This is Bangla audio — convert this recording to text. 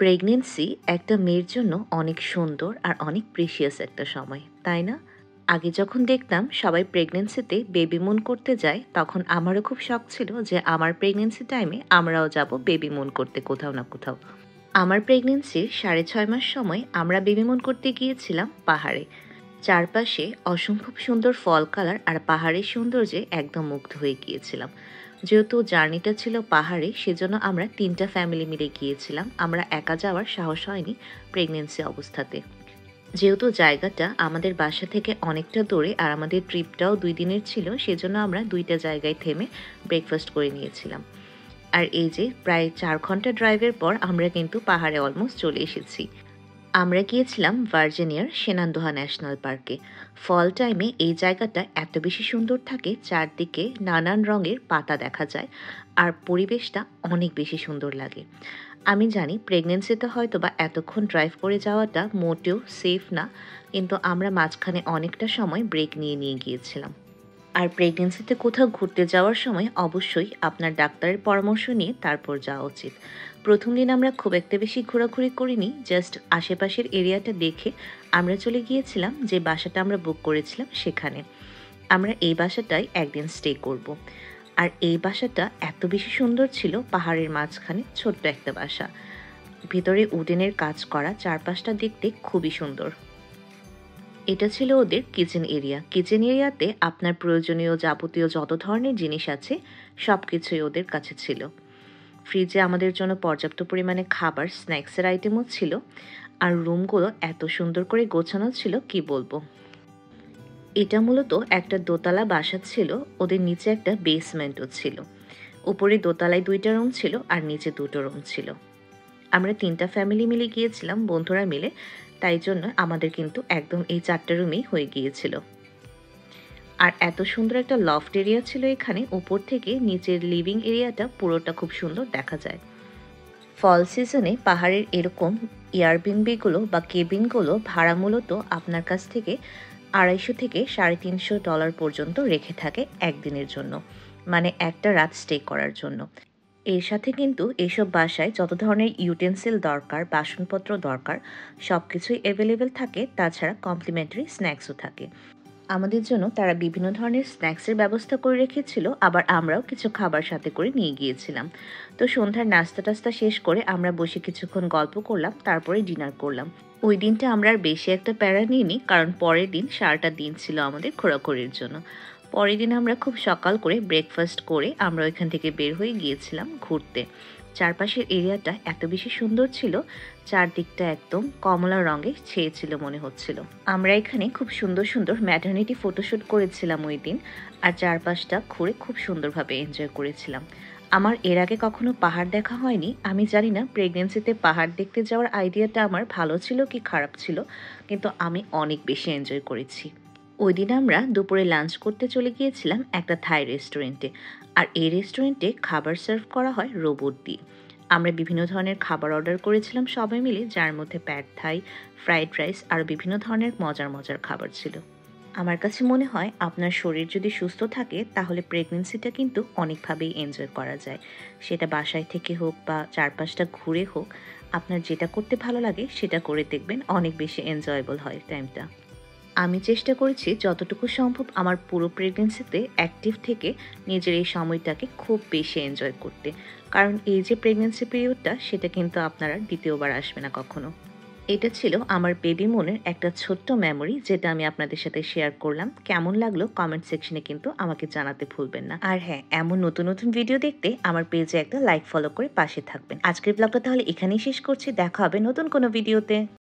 প্রেগনেন্সি একটা মেয়ের জন্য অনেক সুন্দর আর অনেক প্রিসিয়াস একটা সময়, তাই না? আগে যখন দেখতাম সবাই প্রেগনেন্সিতে বেবি মুন করতে যায়, তখন আমারও খুব শখ ছিল যে আমার প্রেগনেন্সি টাইমে আমরাও যাব বেবি মুন করতে কোথাও না কোথাও। আমার প্রেগনেন্সির 6.5 মাস সময় আমরা বেবি মুন করতে গিয়েছিলাম পাহাড়ে। চারপাশে অসম্ভব সুন্দর ফল কালার আর পাহাড়ের সৌন্দর্যে একদম মুগ্ধ হয়ে গিয়েছিলাম। যেহেতু জার্নিটা ছিল পাহাড়ে, সেজন্য আমরা 3টা ফ্যামিলি মিলে গিয়েছিলাম। আমরা একা যাওয়ার সাহস হয়নি প্রেগনেন্সি অবস্থাতে। যেহেতু জায়গাটা আমাদের বাসা থেকে অনেকটা দূরে আর আমাদের ট্রিপটাও 2 দিনের ছিল, সেজন্য আমরা 2টা জায়গায় থেমে ব্রেকফাস্ট করে নিয়েছিলাম। আর এই যে প্রায় 4 ঘন্টা ড্রাইভের পর আমরা কিন্তু পাহাড়ে অলমোস্ট চলে এসেছি। আমরা গিয়েছিলাম ভার্জিনিয়ার সেনান্দোহা ন্যাশনাল পার্কে। ফল টাইমে এই জায়গাটা এত বেশি সুন্দর থাকে, চারদিকে নানান রঙের পাতা দেখা যায় আর পরিবেশটা অনেক বেশি সুন্দর লাগে। আমি জানি প্রেগনেন্সিতে হয়তো বা এতক্ষণ ড্রাইভ করে যাওয়াটা মোটেও সেফ না, কিন্তু আমরা মাঝখানে অনেকটা সময় ব্রেক নিয়ে নিয়ে গিয়েছিলাম। আর প্রেগনেন্সিতে কোথাও ঘুরতে যাওয়ার সময় অবশ্যই আপনার ডাক্তারের পরামর্শ নিয়ে তারপর যাওয়া উচিত। প্রথম দিন আমরা খুব একটা বেশি ঘোরাঘুরি করিনি, জাস্ট আশেপাশের এরিয়াটা দেখে আমরা চলে গিয়েছিলাম যে বাসাটা আমরা বুক করেছিলাম সেখানে। আমরা এই বাসাটায় একদিন স্টে করব। আর এই বাসাটা এত বেশি সুন্দর ছিল, পাহাড়ের মাঝখানে ছোট্ট একটা বাসা, ভিতরে উডেনের কাজ করা, চারপাশটা দেখতে খুবই সুন্দর। এটা ছিল ওদের কিচেন এরিয়া। কিচেন এরিয়াতে আপনার প্রয়োজনীয় যাবতীয় যত ধরনের জিনিস আছে সবকিছুই ওদের কাছে ছিল। ফ্রিজে আমাদের জন্য পর্যাপ্ত পরিমাণে খাবার, স্ন্যাক্সের আইটেমও ছিল। আর রুমগুলো এত সুন্দর করে গোছানো ছিল কি বলবো। এটা মূলত একটা দোতলা বাসা ছিল, ওদের নিচে একটা বেসমেন্টও ছিল। উপরে দোতলায় 2টা রুম ছিল আর নিচে 2টো রুম ছিল। আমরা 3টা ফ্যামিলি মিলে গিয়েছিলাম, বন্ধুরা মিলে, তাই জন্য আমাদের কিন্তু একদম এই 4টা রুমেই হয়ে গিয়েছিল। আর এত সুন্দর একটা লফট এরিয়া ছিল এখানে, উপর থেকে নিচের লিভিং এরিয়াটা পুরোটা খুব সুন্দর দেখা যায়। ফল সিজনে পাহাড়ের এরকম এয়ারবিএনবিগুলো বা কেবিনগুলো ভাড়া মূলত আপনার কাছ থেকে $250 থেকে $350 পর্যন্ত রেখে থাকে একদিনের জন্য, মানে একটা রাত স্টে করার জন্য। এর সাথে কিন্তু এসব বাসায় যত ধরনের ইউটেন্সিল দরকার, বাসনপত্র দরকার, সব কিছুই অ্যাভেলেবেল থাকে। তাছাড়া কমপ্লিমেন্টারি স্ন্যাক্সও থাকে। আমাদের জন্য তারা বিভিন্ন ধরনের স্ন্যাক্সের ব্যবস্থা করে রেখেছিল, আবার আমরাও কিছু খাবার সাথে করে নিয়ে গিয়েছিলাম। তো সন্ধ্যার নাস্তা টাস্তা শেষ করে আমরা বসে কিছুক্ষণ গল্প করলাম, তারপরে ডিনার করলাম। ওই দিনটা আমরা আর বেশি একটা প্যারা নিইনি, কারণ পরের দিন সারাটা দিন ছিল আমাদের ঘোরাঘুরির জন্য। পরের দিন আমরা খুব সকাল করে ব্রেকফাস্ট করে আমরা ওইখান থেকে বের হয়ে গিয়েছিলাম ঘুরতে। চারপাশের এরিয়াটা এত বেশি সুন্দর ছিল, চারদিকটা একদম কমলা রঙে ছেয়েছিল মনে হচ্ছিল। আমরা এখানে খুব সুন্দর সুন্দর ম্যাটারনিটি ফটোশ্যুট করেছিলাম ওই দিন, আর চারপাশটা ঘুরে খুব সুন্দরভাবে এনজয় করেছিলাম। আমার এর আগে কখনো পাহাড় দেখা হয়নি। আমি জানি না প্রেগনেন্সিতে পাহাড় দেখতে যাওয়ার আইডিয়াটা আমার ভালো ছিল কি খারাপ ছিল, কিন্তু আমি অনেক বেশি এনজয় করেছি। ওই দিন আমরা দুপুরে লাঞ্চ করতে চলে গিয়েছিলাম একটা থাই রেস্টুরেন্টে। আর এই রেস্টুরেন্টে খাবার সার্ভ করা হয় রোবট দিয়ে। আমরা বিভিন্ন ধরনের খাবার অর্ডার করেছিলাম সবাই মিলে, যার মধ্যে প্যাড থাই, ফ্রাইড রাইস আর বিভিন্ন ধরনের মজার মজার খাবার ছিল। আমার কাছে মনে হয় আপনার শরীর যদি সুস্থ থাকে তাহলে প্রেগনেন্সিটা কিন্তু অনেকভাবেই এনজয় করা যায়। সেটা বাসায় থেকে হোক বা চারপাশটা ঘুরে হোক, আপনার যেটা করতে ভালো লাগে সেটা করে দেখবেন, অনেক বেশি এনজয়েবল হয় টাইমটা। আমি চেষ্টা করেছি যতটুকু সম্ভব আমার পুরো প্রেগনেন্সিতে অ্যাক্টিভ থেকে নিজের এই সময়টাকে খুব বেশি এনজয় করতে। কারণ এই যে প্রেগনেন্সি পিরিয়ডটা, সেটা কিন্তু আপনারা দ্বিতীয়বার আসবে না কখনো। এটা ছিল আমার বেবি মুনের একটা ছোট্ট মেমোরি, যেটা আমি আপনাদের সাথে শেয়ার করলাম। কেমন লাগলো কমেন্ট সেকশনে কিন্তু আমাকে জানাতে ভুলবেন না। আর হ্যাঁ, এমন নতুন নতুন ভিডিও দেখতে আমার পেজে একটা লাইক ফলো করে পাশে থাকবেন। আজকের ব্লগটা তাহলে এখানেই শেষ করছি, দেখা হবে নতুন কোনো ভিডিওতে।